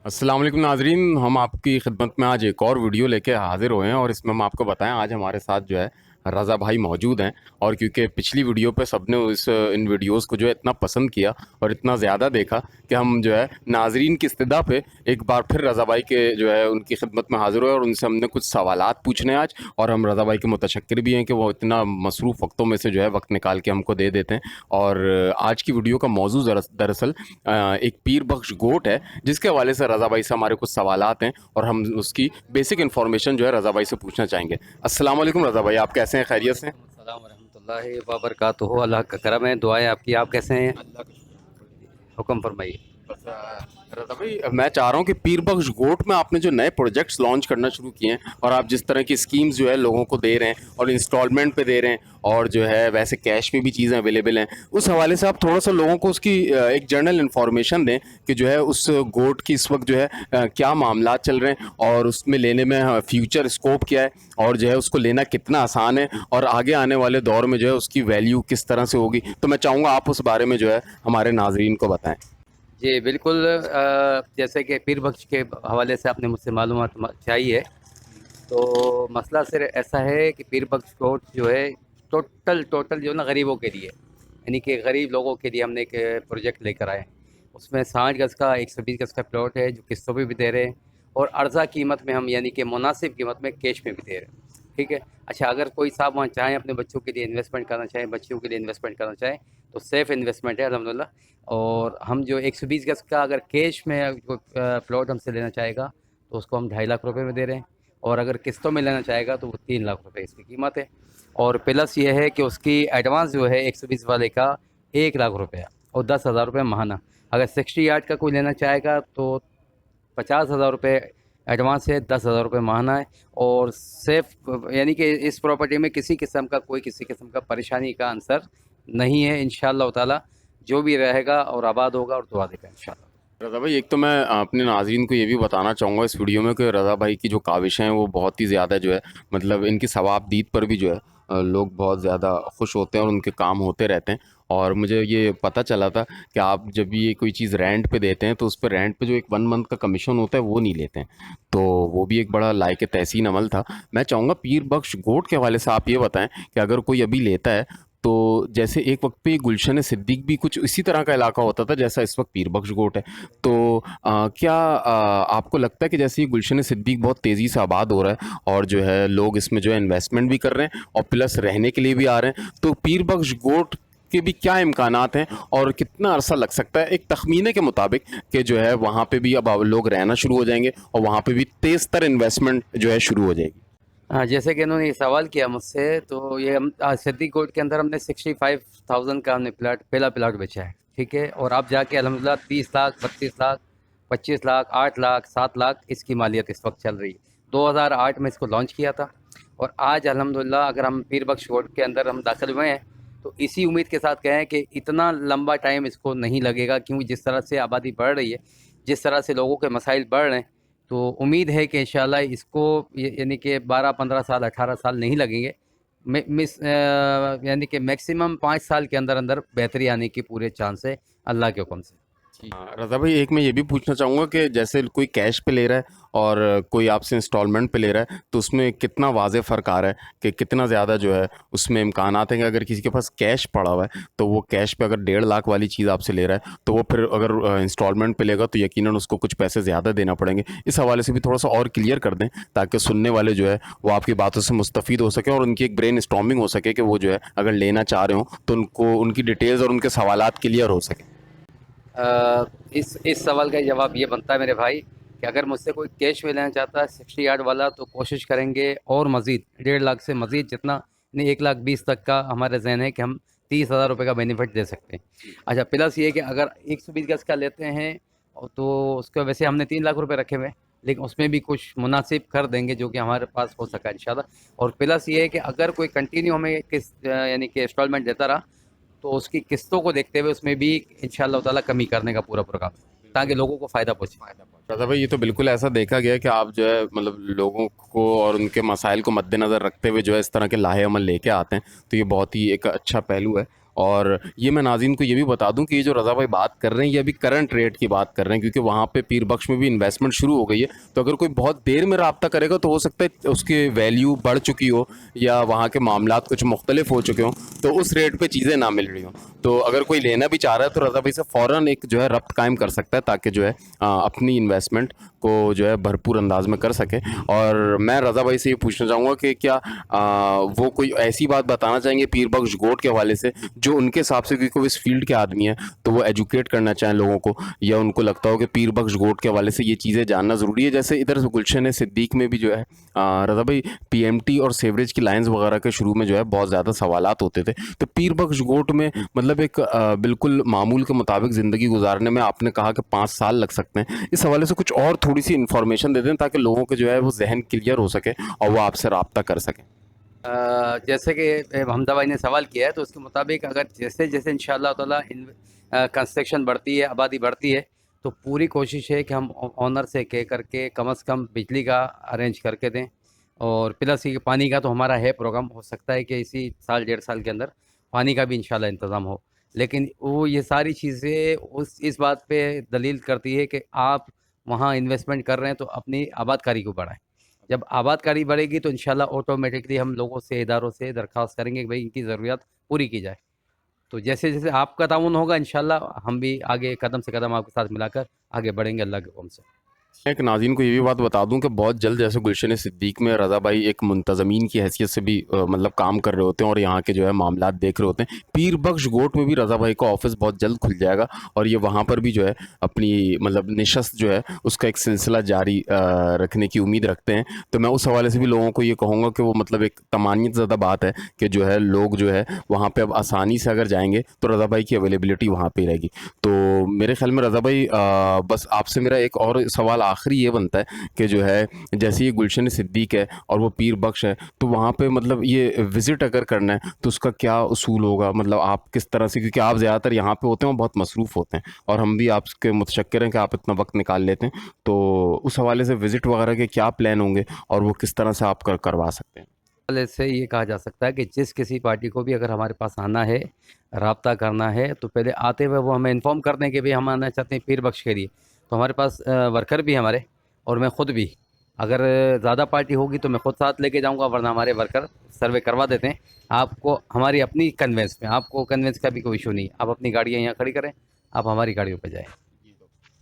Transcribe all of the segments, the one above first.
अस्सलाम वालेकुम नाज़रीन, हम आपकी खिदमत में आज एक और वीडियो लेके हाज़िर हुए हैं और इसमें हम आपको बताएं आज हमारे साथ जो है रज़ा भाई मौजूद हैं। और क्योंकि पिछली वीडियो पे सबने इन वीडियोस को जो है इतना पसंद किया और इतना ज़्यादा देखा कि हम जो है नाज़रीन की इस्तदा पे एक बार फिर रज़ा भाई के जो है उनकी खिदमत में हाज़िर हुए और उनसे हमने कुछ सवालात पूछने आज। और हम रज़ा भाई के मुतशक्किर भी हैं कि वो इतना मसरूफ़ वक्तों में से जो है वक्त निकाल के हमको दे देते हैं। और आज की वीडियो का मौजू दरअसल एक पीर बख्श गोट है, जिसके हवाले से रज़ा भाई से हमारे कुछ सवालात हैं और हम उसकी बेसिक इन्फॉर्मेशन जो है रज़ा भाई से पूछना चाहेंगे। अस्सलाम वालेकुम रज़ा भाई, आप कैसे हैं? खैरियत से हैं? वालेकुम अस्सलाम वरहमतुल्लाहि वबरकातुहू। अल्लाह का करम है, दुआएं आपकी। आप कैसे हैं? अल्लाह का शुक्र। हुक्म फरमाइए। बस रज़ा भाई, मैं चाह रहा हूँ कि पीर बख्श गोट में आपने जो नए प्रोजेक्ट्स लॉन्च करना शुरू किए हैं और आप जिस तरह की स्कीम्स जो है लोगों को दे रहे हैं और इंस्टॉलमेंट पे दे रहे हैं और जो है वैसे कैश में भी चीज़ें अवेलेबल हैं, उस हवाले से आप थोड़ा सा लोगों को उसकी एक जनरल इन्फॉर्मेशन दें कि जो है उस गोट की इस वक्त जो है क्या मामला चल रहे हैं और उसमें लेने में फ्यूचर स्कोप क्या है और जो है उसको लेना कितना आसान है और आगे आने वाले दौर में जो है उसकी वैल्यू किस तरह से होगी। तो मैं चाहूँगा आप उस बारे में जो है हमारे नाजरीन को बताएं। जी बिल्कुल। जैसे कि पीर बख्श के हवाले से आपने मुझसे मालूमात चाहिए, तो मसला सिर्फ ऐसा है कि पीर बख्श कोट जो है टोटल जो है ना गरीबों के लिए, यानी कि गरीब लोगों के लिए हमने एक प्रोजेक्ट लेकर आए हैं। उसमें 60 गज़ का 120 गज़ का प्लॉट है जो किस्तों पे भी दे रहे हैं, और अर्ज़ा कीमत में हम यानी कि मुनासिब कीमत में कैश में भी दे रहे हैं। ठीक है। अच्छा, अगर कोई साहब वहाँ चाहें अपने बच्चों के लिए इन्वेस्टमेंट करना चाहें, बच्चियों के लिए इन्वेस्टमेंट करना चाहें, तो सेफ़ इन्वेस्टमेंट है अल्हम्दुलिल्लाह। और हम जो 120 गज़ का अगर कैश में कोई प्लॉट हमसे लेना चाहेगा तो उसको हम 2.5 लाख रुपए में दे रहे हैं, और अगर किस्तों में लेना चाहेगा तो वो 3 लाख रुपए इसकी कीमत है। और प्लस ये है कि उसकी एडवांस जो है 120 वाले का 1 लाख रुपया और 10,000 रुपये माहाना। अगर 60 यार्ड का कोई लेना चाहेगा तो 50,000 रुपये एडवांस है, 10,000 रुपये माहाना है। और सेफ यानी कि इस प्रॉपर्टी में किसी किस्म का किसी किस्म का परेशानी का आंसर नहीं है इंशाअल्लाह ताला। जो भी रहेगा और आबाद होगा और दुआ देगा इंशाअल्लाह। रज़ा भाई, एक तो मैं अपने नाज़रीन को ये भी बताना चाहूँगा इस वीडियो में कि रज़ा भाई की जो काविशें हैं वो बहुत ही ज़्यादा जो है मतलब इनकी सवाबदीद पर भी जो है लोग बहुत ज़्यादा खुश होते हैं और उनके काम होते रहते हैं। और मुझे ये पता चला था कि आप जब भी ये कोई चीज़ रेंट पे देते हैं तो उस पे रेंट पे जो एक 1 मंथ का कमीशन होता है वो नहीं लेते हैं। तो वो भी एक बड़ा लायक तहसीन अमल था। मैं चाहूँगा पीर बख्श गोट के हवाले से आप ये बताएं कि अगर कोई अभी लेता है, तो जैसे एक वक्त पे गुलशन सिद्दीक भी कुछ इसी तरह का इलाका होता था जैसा इस वक्त पीर बख्श गोट है। तो क्या आपको लगता है कि जैसे ये गुलशन सिद्दीक बहुत तेज़ी से आबाद हो रहा है और जो है लोग इसमें जो है इन्वेस्टमेंट भी कर रहे हैं और प्लस रहने के लिए भी आ रहे हैं, तो पीर बख्श गोट के भी क्या इम्कानात हैं और कितना अरसा लग सकता है एक तखमीने के मुताबिक कि जो है वहाँ पे भी अब लोग रहना शुरू हो जाएंगे और वहाँ पे भी तेज़ तर इन्वेस्टमेंट जो है शुरू हो जाएगी? हाँ, जैसे कि इन्होंने ये सवाल किया मुझसे, तो ये हम सिद्दीक कोट के अंदर हमने 65,000 का हमने पहला प्लाट बेचा है। ठीक है। और आप जाके अल्हम्दुलिल्लाह 30 लाख, 32 लाख, 25 लाख, 8 लाख, 7 लाख इसकी मालियत इस वक्त चल रही है। 2008 में इसको लॉन्च किया था, और आज अल्हम्दुलिल्लाह अगर हम पीर बख्श कोट के अंदर हम दाखिल हुए हैं तो इसी उम्मीद के साथ कहें कि इतना लंबा टाइम इसको नहीं लगेगा, क्योंकि जिस तरह से आबादी बढ़ रही है, जिस तरह से लोगों के मसाइल बढ़ रहे हैं, तो उम्मीद है कि इंशाल्लाह इसको यानी कि 12-15 साल 18 साल नहीं लगेंगे। यानी कि मैक्सिमम 5 साल के अंदर अंदर बेहतरी आने की पूरे चांस है अल्लाह के हुक्म से। जी। हाँ, रज़ा भाई, एक मैं ये भी पूछना चाहूँगा कि जैसे कोई कैश पे ले रहा है और कोई आपसे इंस्टॉलमेंट पे ले रहा है, तो उसमें कितना वाज़े फ़र्क आ रहा है कि कितना ज़्यादा जो है उसमें इम्कानात हैं कि अगर किसी के पास कैश पड़ा हुआ है तो वो कैश पे अगर 1.5 लाख वाली चीज़ आपसे ले रहा है तो वो फिर अगर इंस्टॉलमेंट पे लेगा तो यकीनन उसको कुछ पैसे ज़्यादा देना पड़ेंगे। इस हवाले से भी थोड़ा सा और क्लियर कर दें ताकि सुनने वाले जो है वो आपकी बातों से मुस्तफ़ीद हो सकें और उनकी एक ब्रेन स्टॉर्मिंग हो सके कि वो जो है अगर लेना चाह रहे हो तो उनको उनकी डिटेल्स और उनके सवालात क्लियर हो सकें। इस सवाल का जवाब ये बनता है मेरे भाई कि अगर मुझसे कोई कैश में लेना चाहता है 60 यार्ड वाला, तो कोशिश करेंगे और मज़ीद 1.5 लाख से मज़ीद जितना नहीं 1,20,000 तक का हमारे जहन है कि हम 30,000 रुपये का बेनिफिट दे सकते हैं। अच्छा, प्लस ये कि अगर 120 गज़ का लेते हैं तो उसका वैसे हमने 3 लाख रुपये रखे हुए हैं, लेकिन उसमें भी कुछ मुनासिब कर देंगे जो कि हमारे पास हो सका इंशाल्लाह। और प्लस ये है कि अगर कोई कंटिन्यू हमें यानी कि इंस्टॉलमेंट देता रहा तो उसकी किस्तों को देखते हुए उसमें भी इंशाअल्लाह ताला कमी करने का पूरा प्रोग्राम है, ताकि लोगों को फ़ायदा पहुँचे। दादा भाई, ये तो बिल्कुल ऐसा देखा गया है कि आप जो है मतलब लोगों को और उनके मसाइल को मद्देनज़र रखते हुए जो है इस तरह के लाहे अमल लेके आते हैं, तो ये बहुत ही एक अच्छा पहलू है। और ये मैं नाज़रीन को ये भी बता दूं कि ये जो रज़ा भाई बात कर रहे हैं ये अभी करंट रेट की बात कर रहे हैं, क्योंकि वहाँ पे पीर बख्श में भी इन्वेस्टमेंट शुरू हो गई है। तो अगर कोई बहुत देर में रब्ता करेगा तो हो सकता है उसकी वैल्यू बढ़ चुकी हो या वहाँ के मामलात कुछ मुख्तलिफ हो चुके हों, तो उस रेट पे चीज़ें ना मिल रही हों। तो अगर कोई लेना भी चाह रहा है तो रज़ा भाई से फ़ौरन एक जो है रब्त कायम कर सकता है, ताकि जो है अपनी इन्वेस्टमेंट को जो है भरपूर अंदाज में कर सके। और मैं रज़ा भाई से ये पूछना चाहूँगा कि क्या वो कोई ऐसी बात बताना चाहेंगे पीर बख्श गोट के हवाले से जो उनके हिसाब से, क्योंकि वो इस फील्ड के आदमी हैं, तो वो एजुकेट करना चाहें लोगों को, या उनको लगता हो कि पीर बख्श गोट के हवाले से ये चीज़ें जानना ज़रूरी है। जैसे इधर से गुलशन सिद्दीक में भी जो है रज़ा भाई पीएमटी और सेवरेज की लाइंस वगैरह के शुरू में जो है बहुत ज़्यादा सवालात होते थे, तो पीर बख्श गोट में मतलब एक बिल्कुल मामूल के मुताबिक ज़िंदगी गुजारने में आपने कहा कि 5 साल लग सकते हैं। इस हवाले से कुछ और थोड़ी सी इन्फॉर्मेशन दे दें ताकि लोगों के जो है वो जहन क्लियर हो सके और वो आपसे रब्ता कर सकें। जैसे कि हमजा भाई ने सवाल किया है, तो उसके मुताबिक अगर जैसे जैसे इंशाअल्लाह ताला कंस्ट्रक्शन बढ़ती है, आबादी बढ़ती है, तो पूरी कोशिश है कि हम ओनर से कह करके कम से कम बिजली का अरेंज करके दें। और प्लस ये पानी का तो हमारा है प्रोग्राम, हो सकता है कि इसी साल 1.5 साल के अंदर पानी का भी इंशाल्लाह इंतज़ाम हो। लेकिन वो ये सारी चीज़ें इस बात पे दलील करती है कि आप वहाँ इन्वेस्टमेंट कर रहे हैं तो अपनी आबादकारी को बढ़ाएं। जब आबादकारी बढ़ेगी तो इंशाल्लाह ऑटोमेटिकली हम लोगों से, इदारों से दरख्वास्त करेंगे कि भाई इनकी ज़रूरियात पूरी की जाए। तो जैसे जैसे आपका ताउन होगा इंशाल्लाह हम भी आगे कदम से कदम आपके साथ मिलाकर आगे बढ़ेंगे अल्लाह के हुक्म से। एक नाज़रीन को ये भी बात बता दूं कि बहुत जल्द जैसे गुलशन सिद्दीक में रज़ा भाई एक मुंतज़मीन की हैसियत से भी मतलब काम कर रहे होते हैं और यहाँ के जो है मामलात देख रहे होते हैं। पीर बख्श गोट में भी रज़ा भाई का ऑफिस बहुत जल्द खुल जाएगा और ये वहाँ पर भी जो है अपनी मतलब निशस्त जो है उसका एक सिलसिला जारी रखने की उम्मीद रखते हैं। तो मैं उस हवाले से भी लोगों को ये कहूँगा कि वो मतलब एक तमानियत ज़्यादा बात है कि जो है लोग जो है वहाँ पर अब आसानी से अगर जाएँगे तो रज़ा भाई की अवेलेबिलिटी वहाँ पर रहेगी। तो मेरे ख्याल में रज़ा भाई बस आपसे मेरा एक और सवाल आखिरी ये बनता है कि जो है जैसे ये गुलशन सिद्दीक है और वो पीर बख्श है, तो वहाँ पे मतलब ये विज़िट अगर करना है तो उसका क्या उसूल होगा? मतलब आप किस तरह से, क्योंकि आप ज़्यादातर यहाँ पे होते हैं और बहुत मसरूफ़ होते हैं और हम भी आपके मुतशक्किर हैं कि आप इतना वक्त निकाल लेते हैं, तो उस हवाले से विज़िट वगैरह के क्या प्लान होंगे और वो किस तरह से आप करवा सकते हैं? हवाले से ये कहा जा सकता है कि जिस किसी पार्टी को भी अगर हमारे पास आना है, राब्ता करना है, तो पहले आते हुए वो हमें इन्फॉर्म कर दें कि भाई हम आना चाहते हैं पीर बख्श के लिए। तो हमारे पास वर्कर भी हैं हमारे, और मैं ख़ुद भी, अगर ज़्यादा पार्टी होगी तो मैं ख़ुद साथ लेके जाऊंगा, वरना हमारे वर्कर सर्वे करवा देते हैं। आपको हमारी अपनी कन्वेंस में, आपको कन्वेंस का भी कोई इशू नहीं, आप अपनी गाड़ियाँ यहाँ खड़ी करें, आप हमारी गाड़ियों पर जाएँ।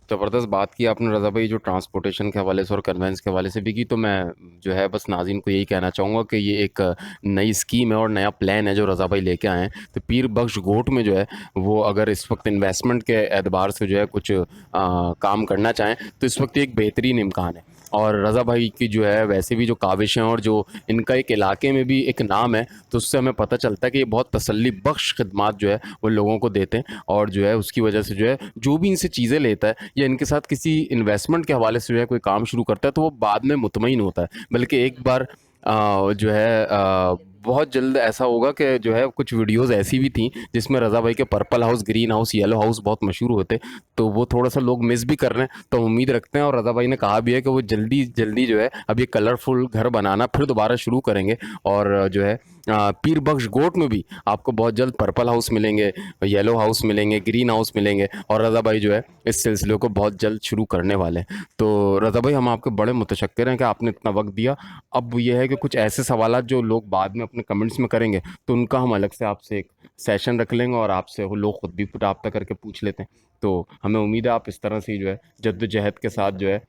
ज़बरदस्त बात की आपने रज़ा भाई, जो ट्रांसपोर्टेशन के हवाले से और कन्वेंस के हवाले से भी की। तो मैं जो है बस नाज़रीन को यही कहना चाहूँगा कि ये एक नई स्कीम है और नया प्लान है जो रज़ा भाई लेके आए हैं। तो पीर बख्श गोट में जो है वो अगर इस वक्त इन्वेस्टमेंट के एतबार से जो है कुछ काम करना चाहें तो इस वक्त एक बेहतरीन इम्कान है। और रज़ा भाई की जो है वैसे भी जो काविशें और जो इनका एक इलाके में भी एक नाम है, तो उससे हमें पता चलता है कि ये बहुत तसल्ली बख्श खिदमात जो है वो लोगों को देते हैं। और जो है उसकी वजह से जो है जो भी इनसे चीज़ें लेता है या इनके साथ किसी इन्वेस्टमेंट के हवाले से जो है कोई काम शुरू करता है तो वो बाद में मुतमईन होता है। बल्कि एक बार जो है बहुत जल्द ऐसा होगा कि जो है कुछ वीडियोस ऐसी भी थी जिसमें रज़ा भाई के purple house, green house, yellow house बहुत मशहूर होते, तो वो थोड़ा-सा लोग मिस भी कर रहे हैं। तो उम्मीद रखते हैं और रज़ा भाई ने कहा भी है कि वो जल्दी-जल्दी जो है अब ये कलरफुल घर बनाना फिर दोबारा शुरू करेंगे। और जो है पीर बख्श गोट में भी आपको बहुत जल्द पर्पल हाउस मिलेंगे, येलो हाउस मिलेंगे, ग्रीन हाउस मिलेंगे और रज़ा भाई जो है इस सिलसिले को बहुत जल्द शुरू करने वाले हैं। तो रज़ा भाई हम आपके बड़े मुतशक्किर हैं कि आपने इतना वक्त दिया। अब ये है कि कुछ ऐसे सवालात जो लोग बाद में अपने कमेंट्स में करेंगे तो उनका हम अलग से आपसे एक सेशन रख लेंगे और आपसे वो लोग खुद भी रब्ता करके पूछ लेते हैं। तो हमें उम्मीद है आप इस तरह से ही जो है जद्दोजहद के साथ जो है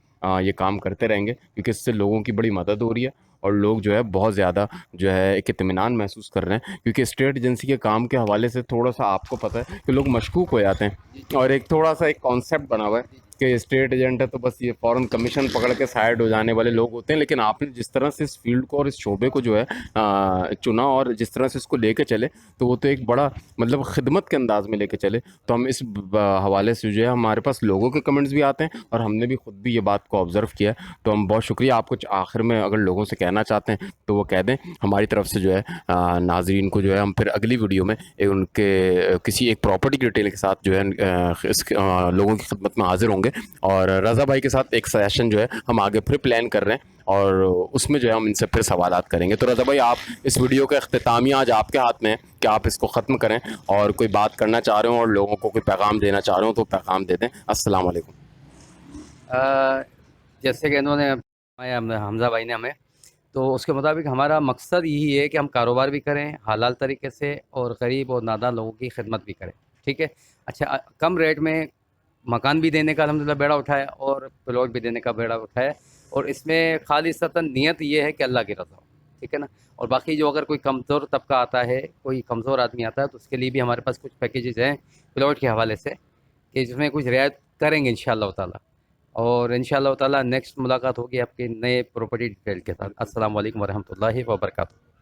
ये काम करते रहेंगे, क्योंकि इससे लोगों की बड़ी मदद हो रही है और लोग जो है बहुत ज़्यादा जो है एक इत्मीनान महसूस कर रहे हैं। क्योंकि स्टेट एजेंसी के काम के हवाले से थोड़ा-सा आपको पता है कि लोग मशकूक हो जाते हैं और एक थोड़ा-सा एक कॉन्सेप्ट बना हुआ है कि स्टेट एजेंट है तो बस ये फ़ौरन कमीशन पकड़ के साइड हो जाने वाले लोग होते हैं। लेकिन आपने जिस तरह से इस फील्ड को और इस शोबे को जो है चुना और जिस तरह से इसको लेके चले, तो वो तो एक बड़ा मतलब खिदमत के अंदाज़ में लेके चले। तो हम इस हवाले से जो है हमारे पास लोगों के कमेंट्स भी आते हैं और हमने भी खुद भी ये बात को ऑब्ज़र्व किया है। तो हम बहुत शुक्रिया। आप कुछ आखिर में अगर लोगों से कहना चाहते हैं तो वो कह दें। हमारी तरफ से जो है नाज़रीन को जो है हम फिर अगली वीडियो में उनके किसी एक प्रॉपर्टी की डिटेल के साथ जो है लोगों की खिदमत में हाज़िर होंगे। होंगे। और रज़ा भाई के साथ एक सेशन जो है हम आगे फिर प्लान कर रहे हैं और उसमें जो है हम इनसे फिर सवालात करेंगे। तो रज़ा भाई, आप इस वीडियो का अख्तितामिया आज आपके हाथ में है कि आप इसको ख़त्म करें, और कोई बात करना चाह रहे हो और लोगों को कोई पैगाम देना चाह रहे हो तो पैगाम दे दें। अस्सलाम वालेकुम। अ, जैसे कि इन्होंने बताया हमज़ा भाई ने हमें, तो उसके मुताबिक हमारा मकसद यही है कि हम कारोबार भी करें हलाल तरीके से और गरीब और नादान लोगों की खिदमत भी करें। ठीक है? अच्छा, कम रेट में मकान भी देने का अल्हम्दुलिल्लाह बेड़ा उठाया और प्लॉट भी देने का बेड़ा उठाया, और इसमें खालिसतन नियत ये है कि अल्लाह की रज़ा हो। ठीक है ना? और बाकी जो अगर कोई कमज़ोर तबका आता है, कोई कमज़ोर आदमी आता है, तो उसके लिए भी हमारे पास कुछ पैकेजेज़ हैं प्लॉट के हवाले से, कि जिसमें कुछ रियायत करेंगे इंशाअल्लाह ताला। और इंशाअल्लाह ताला नेक्स्ट मुलाकात होगी आपकी नए प्रॉपर्टी डिटेल के साथ। अस्सलाम वालेकुम वरहमतुल्लाहि व बरकातहू।